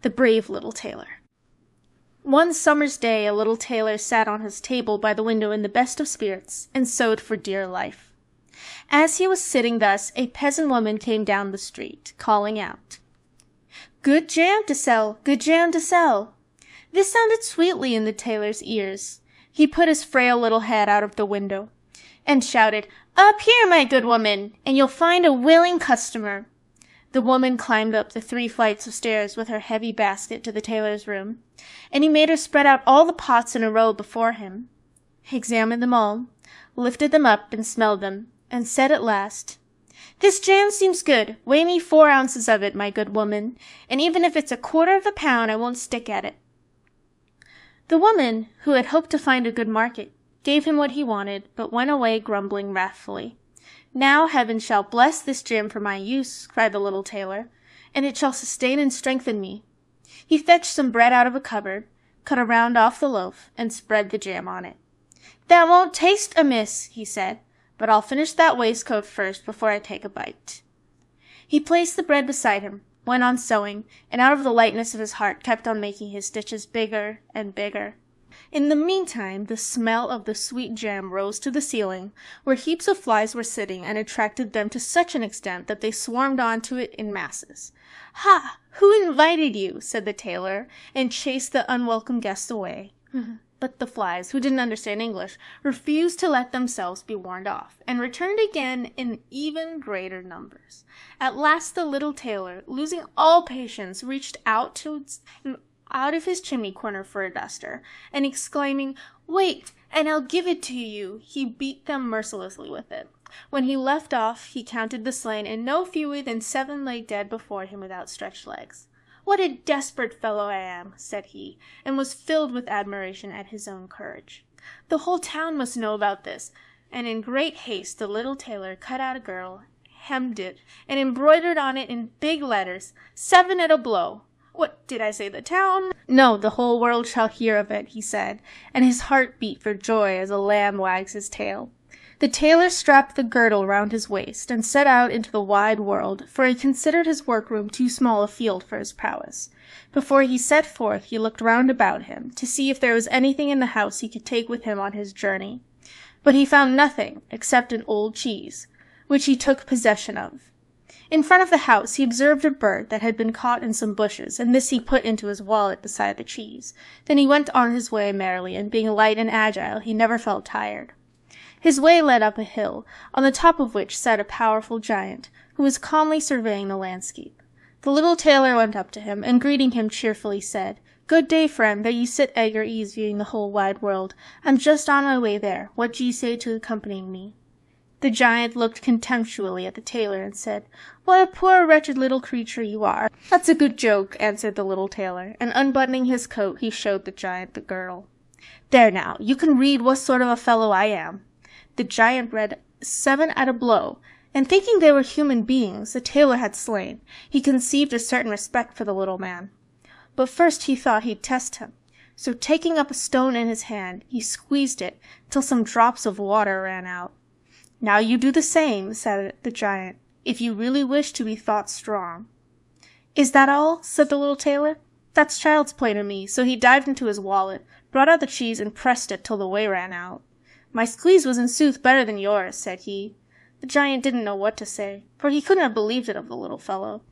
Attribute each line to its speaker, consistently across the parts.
Speaker 1: The brave little tailor. One summer's day a little tailor sat on his table by the window in the best of spirits, and sewed for dear life. As he was sitting thus, a peasant woman came down the street, calling out, "Good jam to sell, good jam to sell." This sounded sweetly in the tailor's ears. He put his frail little head out of the window, and shouted, "Up here, my good woman, and you'll find a willing customer." The woman climbed up the 3 flights of stairs with her heavy basket to the tailor's room, and he made her spread out all the pots in a row before him. He examined them all, lifted them up and smelled them, and said at last, "This jam seems good. Weigh me 4 ounces of it, my good woman, and even if it's 1/4 of a pound, I won't stick at it." The woman, who had hoped to find a good market, gave him what he wanted, but went away grumbling wrathfully. "Now heaven shall bless this jam for my use," cried the little tailor, "and it shall sustain and strengthen me." He fetched some bread out of a cupboard, cut a round off the loaf, and spread the jam on it. "That won't taste amiss," he said, "but I'll finish that waistcoat first before I take a bite." He placed the bread beside him, went on sewing, and out of the lightness of his heart kept on making his stitches bigger and bigger. In the meantime, the smell of the sweet jam rose to the ceiling, where heaps of flies were sitting, and attracted them to such an extent that they swarmed on to it in masses. "Ha! Who invited you?" said the tailor, and chased the unwelcome guests away. But the flies, who didn't understand English, refused to let themselves be warned off, and returned again in even greater numbers. At last the little tailor, losing all patience, reached out of his chimney corner for a duster, and exclaiming, "Wait, and I'll give it to you," he beat them mercilessly with it. When he left off, he counted the slain, and no fewer than 7 lay dead before him with outstretched legs. "What a desperate fellow I am," said he, and was filled with admiration at his own courage. The whole town must know about this, and in great haste the little tailor cut out a girdle, hemmed it, and embroidered on it in big letters, "7 at a blow." "What did I say, the town?" "No, the whole world shall hear of it," he said, and his heart beat for joy as a lamb wags his tail. The tailor strapped the girdle round his waist, and set out into the wide world, for he considered his workroom too small a field for his prowess. Before he set forth, he looked round about him, to see if there was anything in the house he could take with him on his journey. But he found nothing, except an old cheese, which he took possession of. In front of the house he observed a bird that had been caught in some bushes, and this he put into his wallet beside the cheese. Then he went on his way merrily, and being light and agile, he never felt tired. His way led up a hill, on the top of which sat a powerful giant, who was calmly surveying the landscape. The little tailor went up to him, and greeting him cheerfully said, "Good day, friend, there ye sit at your ease viewing the whole wide world. I'm just on my way there. What do ye say to accompanying me?" The giant looked contemptuously at the tailor, and said, "What a poor wretched little creature you are." "That's a good joke," answered the little tailor, and unbuttoning his coat he showed the giant the girdle. "There now, you can read what sort of a fellow I am." The giant read 7 at a blow, and thinking they were human beings the tailor had slain, he conceived a certain respect for the little man. But first he thought he'd test him, so taking up a stone in his hand, he squeezed it till some drops of water ran out. "Now you do the same," said the giant, "if you really wish to be thought strong." "Is that all?" said the little tailor. "That's child's play to me." So he dived into his wallet, brought out the cheese, and pressed it till the whey ran out. "My squeeze was in sooth better than yours," said he. The giant didn't know what to say, for he couldn't have believed it of the little fellow.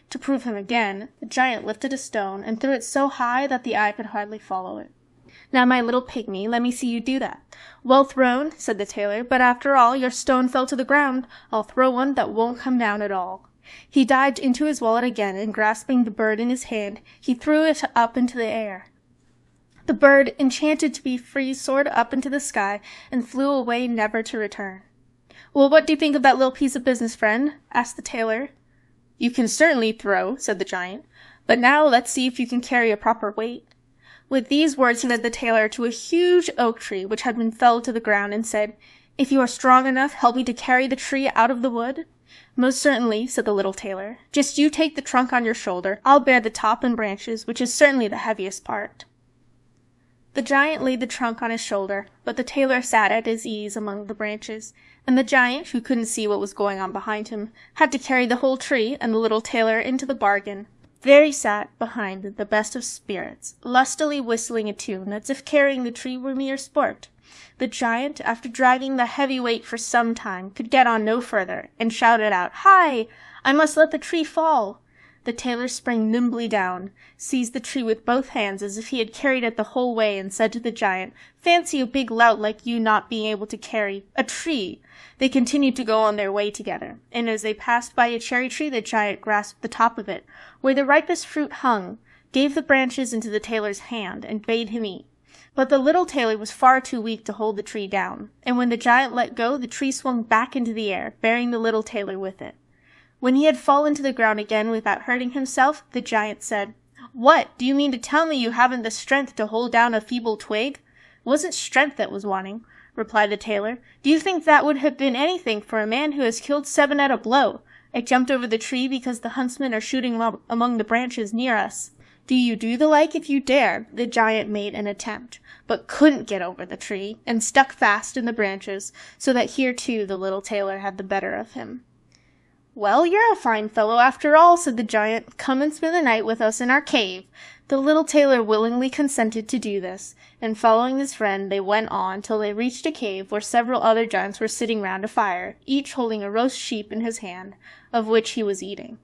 Speaker 1: To prove him again, the giant lifted a stone, and threw it so high that the eye could hardly follow it. "Now, my little pygmy, let me see you do that." "Well thrown," said the tailor, "but after all, your stone fell to the ground. I'll throw one that won't come down at all." He dived into his wallet again, and grasping the bird in his hand, he threw it up into the air. The bird, enchanted to be free, soared up into the sky, and flew away never to return. "Well, what do you think of that little piece of business, friend?" asked the tailor. "You can certainly throw," said the giant, "but now let's see if you can carry a proper weight." With these words he led the tailor to a huge oak tree which had been felled to the ground, and said, "If you are strong enough, help me to carry the tree out of the wood." "Most certainly," said the little tailor. "Just you take the trunk on your shoulder. I'll bear the top and branches, which is certainly the heaviest part." The giant laid the trunk on his shoulder, but the tailor sat at his ease among the branches, and the giant, who couldn't see what was going on behind him, had to carry the whole tree and the little tailor into the bargain. There he sat behind in the best of spirits, lustily whistling a tune, as if carrying the tree were mere sport. The giant, after dragging the heavy weight for some time, could get on no further, and shouted out, "Hi! I must let the tree fall." The tailor sprang nimbly down, seized the tree with both hands as if he had carried it the whole way, and said to the giant, "Fancy a big lout like you not being able to carry a tree!" They continued to go on their way together, and as they passed by a cherry tree, the giant grasped the top of it, where the ripest fruit hung, gave the branches into the tailor's hand, and bade him eat. But the little tailor was far too weak to hold the tree down, and when the giant let go, the tree swung back into the air, bearing the little tailor with it. When he had fallen to the ground again without hurting himself, the giant said, "What, do you mean to tell me you haven't the strength to hold down a feeble twig?" "It wasn't strength that was wanting," replied the tailor. "Do you think that would have been anything for a man who has killed 7 at a blow? I jumped over the tree because the huntsmen are shooting among the branches near us." "Do you do the like if you dare?" The giant made an attempt, but couldn't get over the tree, and stuck fast in the branches, so that here too the little tailor had the better of him. "Well, you're a fine fellow after all," said the giant. "Come and spend the night with us in our cave." The little tailor willingly consented to do this, and following his friend they went on till they reached a cave where several other giants were sitting round a fire, each holding a roast sheep in his hand, of which he was eating.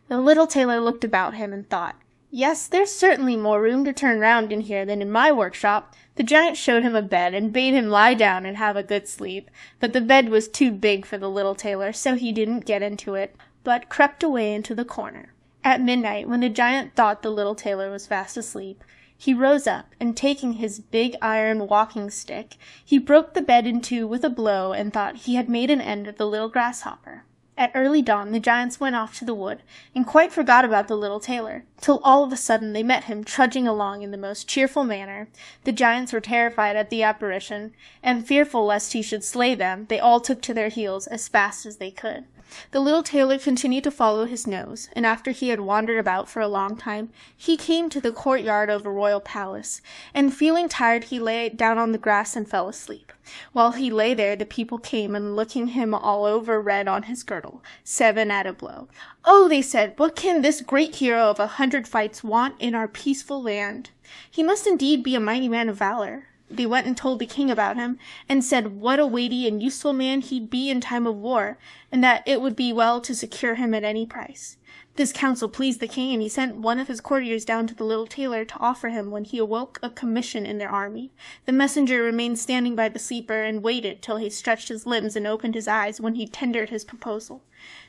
Speaker 1: The little tailor looked about him and thought, "Yes, there's certainly more room to turn round in here than in my workshop." The giant showed him a bed, and bade him lie down and have a good sleep, but the bed was too big for the little tailor, so he didn't get into it, but crept away into the corner. At midnight, when the giant thought the little tailor was fast asleep, he rose up, and taking his big iron walking stick, he broke the bed in two with a blow, and thought he had made an end of the little grasshopper. At early dawn the giants went off to the wood, and quite forgot about the little tailor, till all of a sudden they met him trudging along in the most cheerful manner. The giants were terrified at the apparition, and fearful lest he should slay them, they all took to their heels as fast as they could. The little tailor continued to follow his nose, and after he had wandered about for a long time, he came to the courtyard of a royal palace, and feeling tired he lay down on the grass and fell asleep. While he lay there, the people came, and looking him all over read on his girdle, 7 at a blow. "Oh," they said, "what can this great hero of 100 fights want in our peaceful land? He must indeed be a mighty man of valor." They went and told the king about him, and said what a weighty and useful man he'd be in time of war, and that it would be well to secure him at any price. This counsel pleased the king, and he sent one of his courtiers down to the little tailor to offer him, when he awoke, a commission in their army. The messenger remained standing by the sleeper, and waited till he stretched his limbs and opened his eyes, when he tendered his proposal.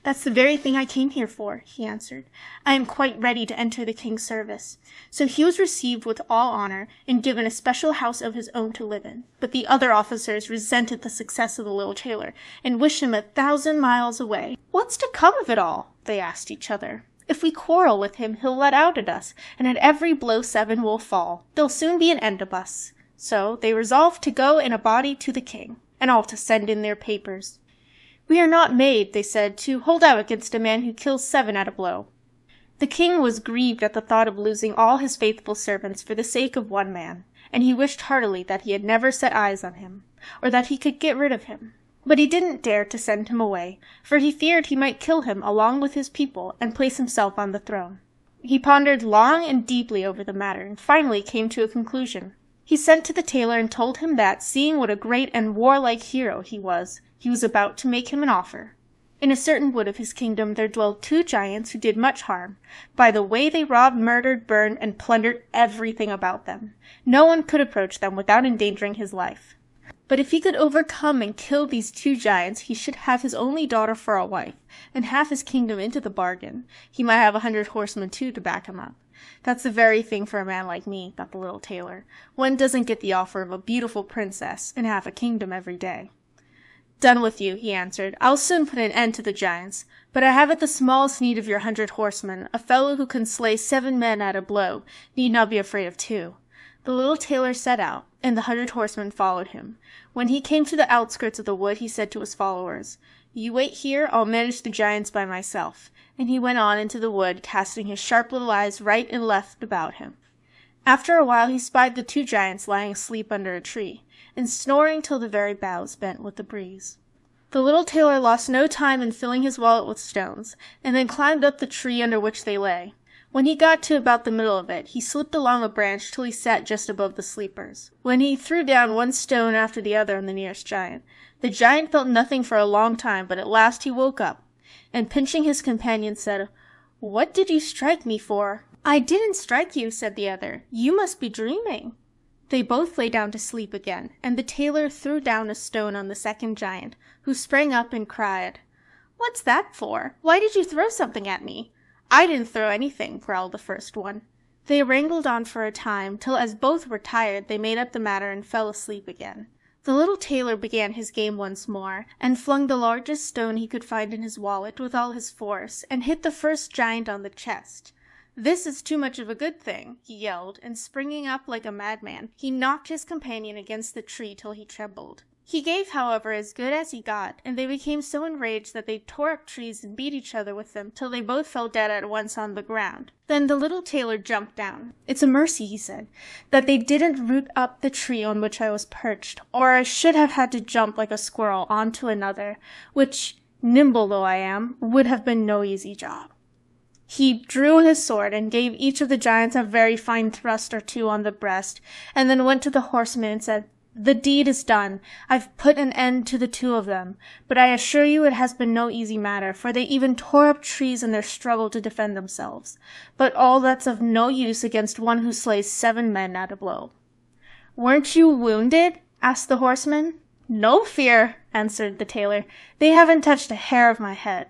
Speaker 1: "That's the very thing I came here for," he answered. "I am quite ready to enter the king's service." So he was received with all honor, and given a special house of his own to live in. But the other officers resented the success of the little tailor, and wished him 1,000 miles away. "What's to come of it all?" they asked each other. "If we quarrel with him, he'll let out at us, and at every blow 7 will fall. There'll soon be an end of us." So they resolved to go in a body to the king, and all to send in their papers. "We are not made," they said, "to hold out against a man who kills 7 at a blow." The king was grieved at the thought of losing all his faithful servants for the sake of one man, and he wished heartily that he had never set eyes on him, or that he could get rid of him. But he didn't dare to send him away, for he feared he might kill him along with his people and place himself on the throne. He pondered long and deeply over the matter, and finally came to a conclusion. He sent to the tailor and told him that, seeing what a great and warlike hero he was about to make him an offer. In a certain wood of his kingdom there dwelled 2 giants who did much harm. By the way they robbed, murdered, burned, and plundered everything about them. No one could approach them without endangering his life. But if he could overcome and kill these 2 giants, he should have his only daughter for a wife, and half his kingdom into the bargain. He might have 100 horsemen too to back him up. "That's the very thing for a man like me," thought the little tailor. "One doesn't get the offer of a beautiful princess and half a kingdom every day." "Done with you," he answered. "I'll soon put an end to the giants, but I haven't the smallest need of your 100 horsemen. A fellow who can slay 7 men at a blow need not be afraid of 2. The little tailor set out, and the 100 horsemen followed him. When he came to the outskirts of the wood, he said to his followers, "You wait here, I'll manage the giants by myself." And he went on into the wood, casting his sharp little eyes right and left about him. After a while he spied the 2 giants lying asleep under a tree, and snoring till the very boughs bent with the breeze. The little tailor lost no time in filling his wallet with stones, and then climbed up the tree under which they lay. When he got to about the middle of it, he slipped along a branch till he sat just above the sleepers, when he threw down one stone after the other on the nearest giant. The giant felt nothing for a long time, but at last he woke up, and pinching his companion said, "What did you strike me for?" "I didn't strike you," said the other. "You must be dreaming." They both lay down to sleep again, and the tailor threw down a stone on the second giant, who sprang up and cried, "What's that for? Why did you throw something at me?" "I didn't throw anything," growled the first one. They wrangled on for a time, till as both were tired they made up the matter and fell asleep again. The little tailor began his game once more, and flung the largest stone he could find in his wallet with all his force, and hit the first giant on the chest. "This is too much of a good thing," he yelled, and springing up like a madman, he knocked his companion against the tree till he trembled. He gave, however, as good as he got, and they became so enraged that they tore up trees and beat each other with them till they both fell dead at once on the ground. Then the little tailor jumped down. "It's a mercy," he said, "that they didn't root up the tree on which I was perched, or I should have had to jump like a squirrel on to another, which, nimble though I am, would have been no easy job." He drew his sword and gave each of the giants a very fine thrust or two on the breast, and then went to the horsemen and said, "The deed is done. I've put an end to the two of them, but I assure you it has been no easy matter, for they even tore up trees in their struggle to defend themselves. But all that's of no use against one who slays 7 men at a blow." "Weren't you wounded?" asked the horseman. "No fear," answered the tailor. "They haven't touched a hair of my head."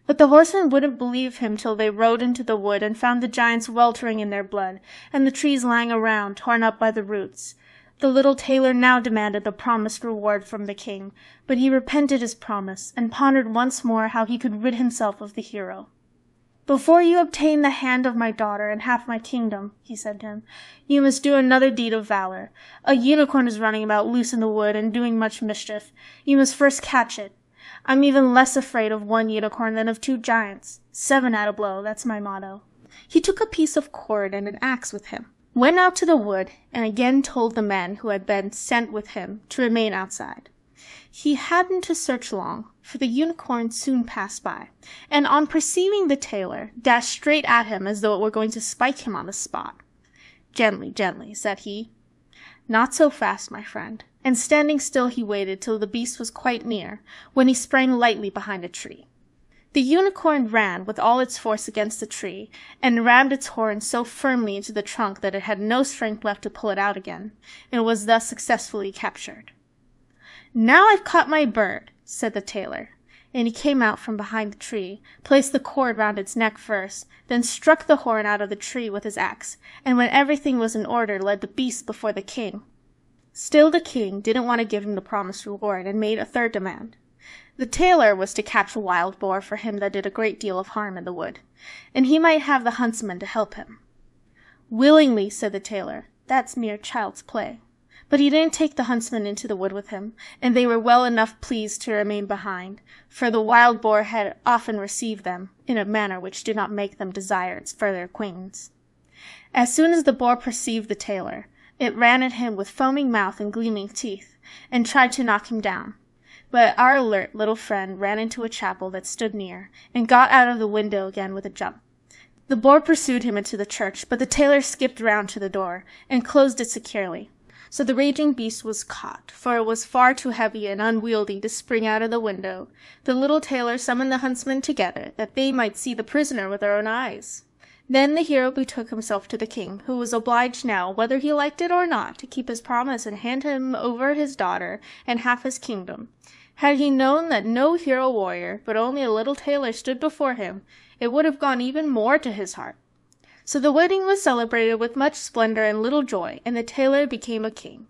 Speaker 1: But the horsemen wouldn't believe him till they rode into the wood and found the giants weltering in their blood, and the trees lying around, torn up by the roots. The little tailor now demanded the promised reward from the king, but he repented his promise, and pondered once more how he could rid himself of the hero. "Before you obtain the hand of my daughter and half my kingdom," he said to him, "you must do another deed of valor. A unicorn is running about loose in the wood and doing much mischief. You must first catch it. I'm even less afraid of one unicorn than of 2 giants. 7 at a blow, that's my motto." He took a piece of cord and an axe with him, went out to the wood, and again told the men who had been sent with him to remain outside. He hadn't to search long, for the unicorn soon passed by, and on perceiving the tailor, dashed straight at him as though it were going to spike him on the spot. "Gently, gently," said he. "Not so fast, my friend." And standing still he waited till the beast was quite near, when he sprang lightly behind a tree. The unicorn ran with all its force against the tree, and rammed its horn so firmly into the trunk that it had no strength left to pull it out again, and was thus successfully captured. "Now I've caught my bird," said the tailor, and he came out from behind the tree, placed the cord round its neck first, then struck the horn out of the tree with his axe, and when everything was in order led the beast before the king. Still the king didn't want to give him the promised reward, and made a third demand. The tailor was to catch a wild boar for him that did a great deal of harm in the wood, and he might have the huntsman to help him. "Willingly," said the tailor. "That's mere child's play." But he didn't take the huntsman into the wood with him, and they were well enough pleased to remain behind, for the wild boar had often received them, in a manner which did not make them desire its further acquaintance. As soon as the boar perceived the tailor, it ran at him with foaming mouth and gleaming teeth, and tried to knock him down. But our alert little friend ran into a chapel that stood near, and got out of the window again with a jump. The boar pursued him into the church, but the tailor skipped round to the door, and closed it securely. So the raging beast was caught, for it was far too heavy and unwieldy to spring out of the window. The little tailor summoned the huntsmen together, that they might see the prisoner with their own eyes. Then the hero betook himself to the king, who was obliged now, whether he liked it or not, to keep his promise and hand him over his daughter and half his kingdom. Had he known that no hero warrior, but only a little tailor stood before him, it would have gone even more to his heart. So the wedding was celebrated with much splendor and little joy, and the tailor became a king.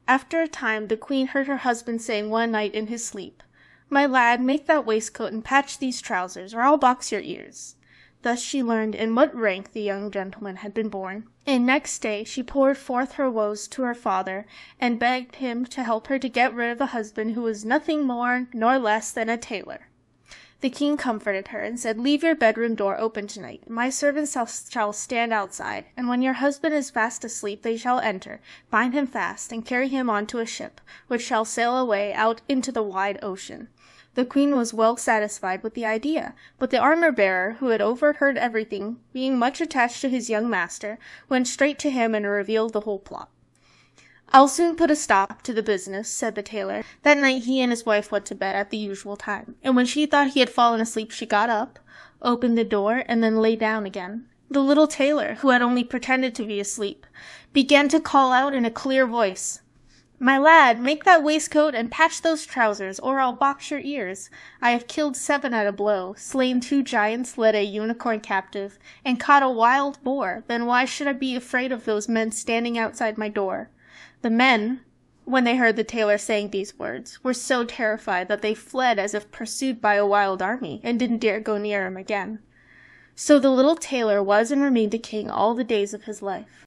Speaker 1: After a time the queen heard her husband saying one night in his sleep, "My lad, make that waistcoat and patch these trousers, or I'll box your ears." Thus she learned in what rank the young gentleman had been born, and next day she poured forth her woes to her father, and begged him to help her to get rid of the husband who was nothing more nor less than a tailor. The king comforted her, and said, "Leave your bedroom door open tonight. My servants shall stand outside, and when your husband is fast asleep they shall enter, bind him fast, and carry him on to a ship, which shall sail away out into the wide ocean. The queen was well satisfied with the idea, but the armor-bearer, who had overheard everything, being much attached to his young master, went straight to him and revealed the whole plot. "I'll soon put a stop to the business," said the tailor. That night he and his wife went to bed at the usual time, and when she thought he had fallen asleep she got up, opened the door, and then lay down again. The little tailor, who had only pretended to be asleep, began to call out in a clear voice, "My lad, make that waistcoat and patch those trousers, or I'll box your ears. I have killed 7 at a blow, slain 2 giants, led a unicorn captive, and caught a wild boar. Then why should I be afraid of those men standing outside my door?" The men, when they heard the tailor saying these words, were so terrified that they fled as if pursued by a wild army, and didn't dare go near him again. So the little tailor was and remained a king all the days of his life.